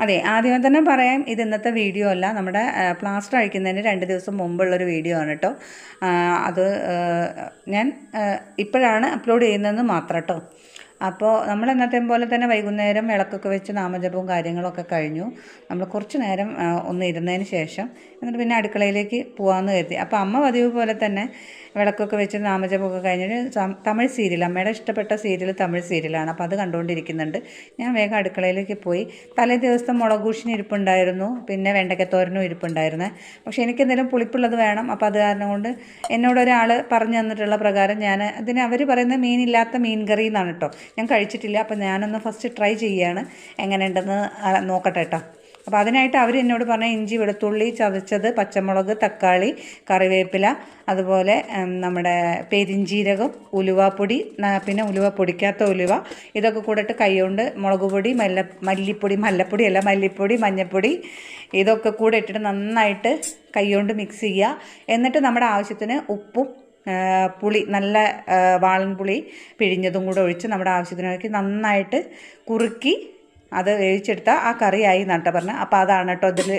അതെ, ആദ്യമേ തന്നെ പറയാം, ഇത് ഇന്നത്തെ വീഡിയോ അല്ല, നമ്മുടെ പ്ലാസ്റ്റർ അഴിക്കുന്നതിന് 2 ദിവസം മുമ്പുള്ളൊരു വീഡിയോ ആണ് കേട്ടോ. അത് ഞാൻ ഇപ്പോഴാണ് അപ്ലോഡ് ചെയ്യുന്നതെന്ന് മാത്രം കേട്ടോ. അപ്പോൾ നമ്മൾ എന്നത്തെയും പോലെ തന്നെ വൈകുന്നേരം വിളക്കൊക്കെ വെച്ച് നാമജപവും കാര്യങ്ങളൊക്കെ കഴിഞ്ഞു. നമ്മൾ കുറച്ച് നേരം ഒന്ന് ഇരുന്നതിന് ശേഷം എന്നിട്ട് പിന്നെ അടുക്കളയിലേക്ക് പോകാമെന്ന് കരുതി. അപ്പോൾ അമ്മ പതിവ് പോലെ തന്നെ വിളക്കൊക്കെ വെച്ച് നാമജപമൊക്കെ കഴിഞ്ഞിട്ട് തമിഴ് സീരിയൽ, അമ്മയുടെ ഇഷ്ടപ്പെട്ട സീരിയൽ തമിഴ് സീരിയലാണ്. അപ്പോൾ അത് കണ്ടുകൊണ്ടിരിക്കുന്നുണ്ട്. ഞാൻ വേഗം അടുക്കളയിലേക്ക് പോയി. തലേ ദിവസം മുളകൂഷിന് ഇരിപ്പുണ്ടായിരുന്നു, പിന്നെ വെണ്ടയ്ക്കത്തോരനും ഇരിപ്പുണ്ടായിരുന്നേ. പക്ഷേ എനിക്കെന്തെങ്കിലും പുളിപ്പുള്ളത് വേണം. അപ്പോൾ അത് കാരണം കൊണ്ട് എന്നോടൊരാൾ പറഞ്ഞു തന്നിട്ടുള്ള പ്രകാരം ഞാൻ അതിന് അവർ പറയുന്നത് മീനില്ലാത്ത മീൻ കറി എന്നാണ് കേട്ടോ. ഞാൻ കഴിച്ചിട്ടില്ല, അപ്പോൾ ഞാനൊന്ന് ഫസ്റ്റ് ട്രൈ ചെയ്യുകയാണ്, എങ്ങനെയുണ്ടെന്ന് നോക്കട്ടെ കേട്ടോ. അപ്പോൾ അതിനായിട്ട് അവർ എന്നോട് പറഞ്ഞ ഇഞ്ചി വെളുത്തുള്ളി ചതച്ചത്, പച്ചമുളക്, തക്കാളി, കറിവേപ്പില, അതുപോലെ നമ്മുടെ പെരിഞ്ജീരകം, ഉലുവാപ്പൊടി, പിന്നെ ഉലുവ പൊടിക്കാത്ത ഉലുവ, ഇതൊക്കെ കൂടിയിട്ട് കൈകൊണ്ട് മുളക് പൊടി, മല്ലിപ്പൊടി, മഞ്ഞൾപ്പൊടി, ഇതൊക്കെ കൂടെ ഇട്ടിട്ട് നന്നായിട്ട് കൈകൊണ്ട് മിക്സ് ചെയ്യുക. എന്നിട്ട് നമ്മുടെ ആവശ്യത്തിന് ഉപ്പും പുളി, നല്ല വാളൻ പുളി പിഴിഞ്ഞതും കൂടെ ഒഴിച്ച് നമ്മുടെ ആവശ്യത്തിനൊക്കെ നന്നായിട്ട് കുറുക്കി അത് വേവിച്ചെടുത്താൽ ആ കറിയായി എന്നാട്ടോ പറഞ്ഞത്. അപ്പോൾ അതാണ് കേട്ടോ ഇതിൽ